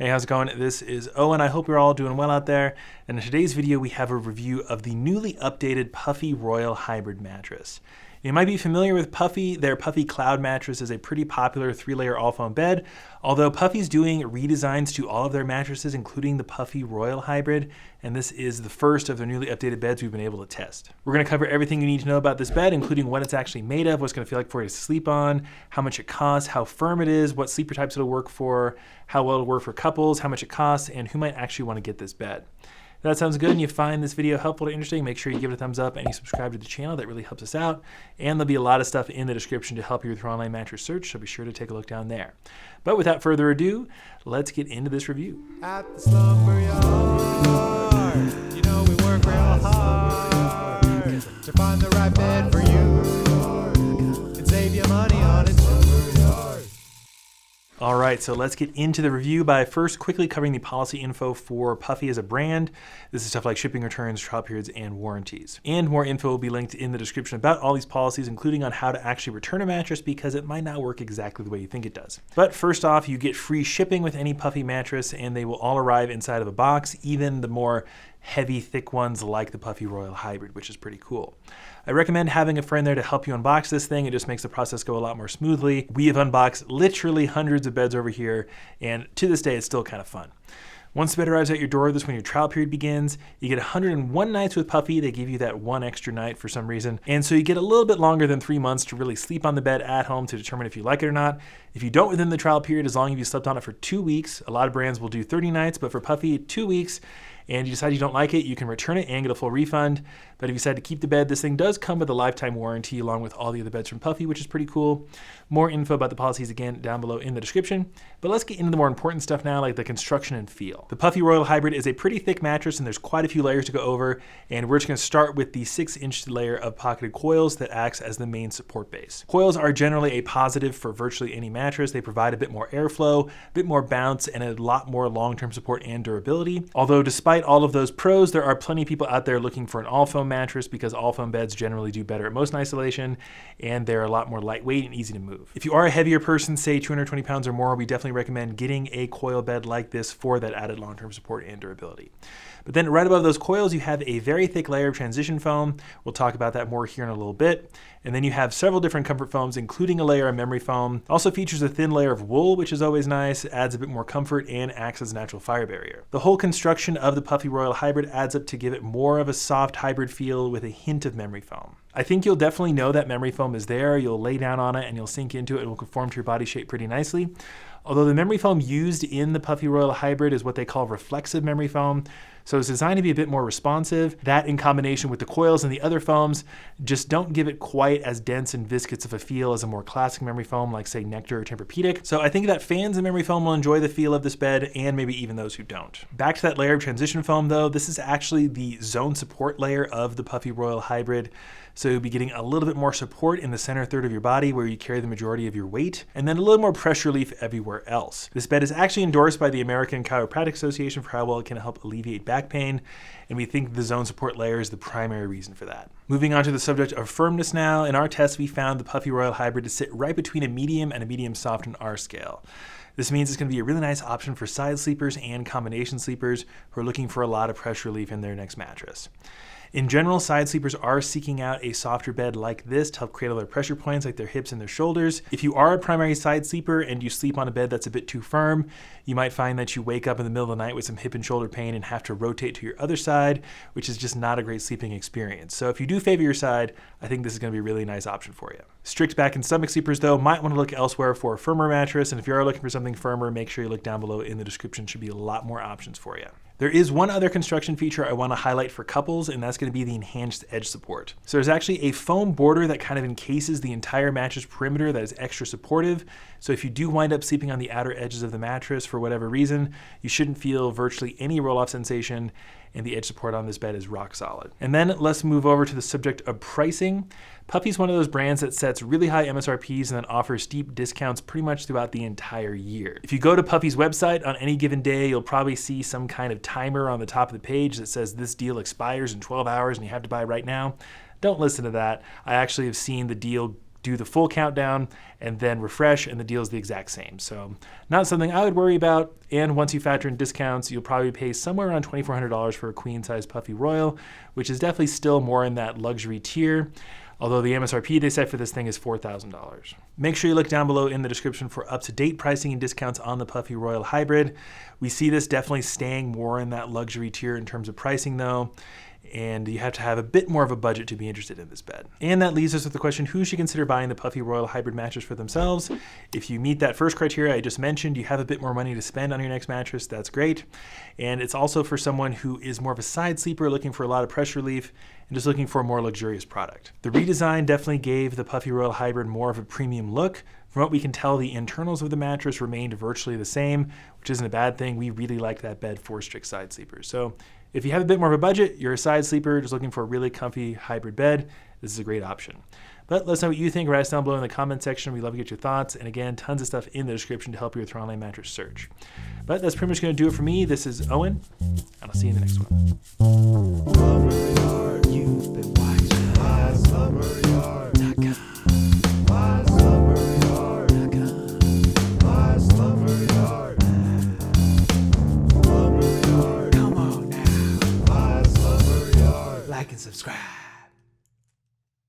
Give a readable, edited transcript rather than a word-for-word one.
Hey, how's it going? This is Owen. I hope you're all doing well out there. And in today's video, we have a review of the newly updated Puffy Royal Hybrid mattress. You might be familiar with Puffy. Their Puffy Cloud mattress is a pretty popular 3-layer all-foam bed, although Puffy's doing redesigns to all of their mattresses, including the Puffy Royal Hybrid, and this is the first of their newly updated beds we've been able to test. We're going to cover everything you need to know about this bed, including what it's actually made of, what's going to feel like for you to sleep on, how much it costs, how firm it is, what sleeper types it'll work for, how well it'll work for couples, how much it costs, and who might actually want to get this bed. If that sounds good and you find this video helpful or interesting, make sure you give it a thumbs up and you subscribe to the channel. That really helps us out. And there'll be a lot of stuff in the description to help you with your online mattress search, so be sure to take a look down there. But without further ado, let's get into this review. At the Slumber Yard, you know we work real hard to find the right bed for you and save you money on it. All right, so let's get into the review by first quickly covering the policy info for Puffy as a brand. This is stuff like shipping, returns, trial periods, and warranties. And more info will be linked in the description about all these policies, including on how to actually return a mattress because it might not work exactly the way you think it does. But first off, you get free shipping with any Puffy mattress, and they will all arrive inside of a box, even the more heavy, thick ones like the Puffy Royal Hybrid, which is pretty cool. I recommend having a friend there to help you unbox this thing. It just makes the process go a lot more smoothly. We have unboxed literally hundreds of beds over here, and to this day, it's still kind of fun. Once the bed arrives at your door, this is when your trial period begins. You get 101 nights with Puffy. They give you that one extra night for some reason. And so you get a little bit longer than 3 months to really sleep on the bed at home to determine if you like it or not. If you don't within the trial period, as long as you slept on it for 2 weeks, a lot of brands will do 30 nights, but for Puffy, 2 weeks, and you decide you don't like it, you can return it and get a full refund. But if you decide to keep the bed, this thing does come with a lifetime warranty along with all the other beds from Puffy, which is pretty cool. More info about the policies again down below in the description. But let's get into the more important stuff now, like the construction and feel. The Puffy Royal Hybrid is a pretty thick mattress and there's quite a few layers to go over. And we're just gonna start with the 6-inch layer of pocketed coils that acts as the main support base. Coils are generally a positive for virtually any mattress. They provide a bit more airflow, a bit more bounce, and a lot more long-term support and durability. Although despite all of those pros, there are plenty of people out there looking for an all-foam mattress because all-foam beds generally do better at motion isolation and they're a lot more lightweight and easy to move. If you are a heavier person, say 220 pounds or more, we definitely recommend getting a coil bed like this for that added long-term support and durability. But then right above those coils, you have a very thick layer of transition foam. We'll talk about that more here in a little bit. And then you have several different comfort foams, including a layer of memory foam. Also features a thin layer of wool, which is always nice, adds a bit more comfort, and acts as a natural fire barrier. The whole construction of the Puffy Royal Hybrid adds up to give it more of a soft hybrid feel with a hint of memory foam. I think you'll definitely know that memory foam is there. You'll lay down on it and you'll sink into it and it will conform to your body shape pretty nicely. Although the memory foam used in the Puffy Royal Hybrid is what they call reflexive memory foam. So it's designed to be a bit more responsive. That in combination with the coils and the other foams just don't give it quite as dense and viscous of a feel as a more classic memory foam like say Nectar or Tempur-Pedic. So I think that fans of memory foam will enjoy the feel of this bed and maybe even those who don't. Back to that layer of transition foam though, this is actually the zone support layer of the Puffy Royal Hybrid. So you'll be getting a little bit more support in the center third of your body where you carry the majority of your weight, and then a little more pressure relief everywhere else. This bed is actually endorsed by the American Chiropractic Association for how well it can help alleviate back pain, and we think the zone support layer is the primary reason for that. Moving on to the subject of firmness now, in our test we found the Puffy Royal Hybrid to sit right between a medium and a medium soft on our scale. This means it's going to be a really nice option for side sleepers and combination sleepers who are looking for a lot of pressure relief in their next mattress. In general, side sleepers are seeking out a softer bed like this to help create all their pressure points like their hips and their shoulders. If you are a primary side sleeper and you sleep on a bed that's a bit too firm, you might find that you wake up in the middle of the night with some hip and shoulder pain and have to rotate to your other side, which is just not a great sleeping experience. So if you do favor your side, I think this is going to be a really nice option for you. Strict back and stomach sleepers though might want to look elsewhere for a firmer mattress, and if you are looking for something firmer, make sure you look down below in the description. Should be a lot more options for you. There is one other construction feature I want to highlight for couples, and that's going to be the enhanced edge support. So there's actually a foam border that kind of encases the entire mattress perimeter that is extra supportive. So if you do wind up sleeping on the outer edges of the mattress for whatever reason, you shouldn't feel virtually any roll-off sensation, and the edge support on this bed is rock solid. And then let's move over to the subject of pricing. Puffy's one of those brands that sets really high MSRPs and then offers steep discounts pretty much throughout the entire year. If you go to Puffy's website on any given day, you'll probably see some kind of timer on the top of the page that says this deal expires in 12 hours and you have to buy right now. Don't listen to that. I actually have seen the deal do the full countdown, and then refresh, and the deal is the exact same. So not something I would worry about. And once you factor in discounts, you'll probably pay somewhere around $2,400 for a queen-size Puffy Royal, which is definitely still more in that luxury tier. Although the MSRP they set for this thing is $4,000. Make sure you look down below in the description for up-to-date pricing and discounts on the Puffy Royal Hybrid. We see this definitely staying more in that luxury tier in terms of pricing though, and you have to have a bit more of a budget to be interested in this bed. And that leaves us with the question, who should consider buying the Puffy Royal Hybrid mattress for themselves? If you meet that first criteria I just mentioned, you have a bit more money to spend on your next mattress, that's great. And it's also for someone who is more of a side sleeper, looking for a lot of pressure relief, and just looking for a more luxurious product. The redesign definitely gave the Puffy Royal Hybrid more of a premium look. From what we can tell, the internals of the mattress remained virtually the same, which isn't a bad thing. We really like that bed for strict side sleepers. So if you have a bit more of a budget, you're a side sleeper just looking for a really comfy hybrid bed, this is a great option. But let us know what you think. Write us down below in the comment section. We'd love to get your thoughts. And again, tons of stuff in the description to help you with your online mattress search. But that's pretty much going to do it for me. This is Owen, and I'll see you in the next one. Slumber Yard, you've been watching my Slumber Yard. My Slumber Yard. My Slumber Yard. Slumber Yard. Come on now. My Slumber Yard. Like and subscribe.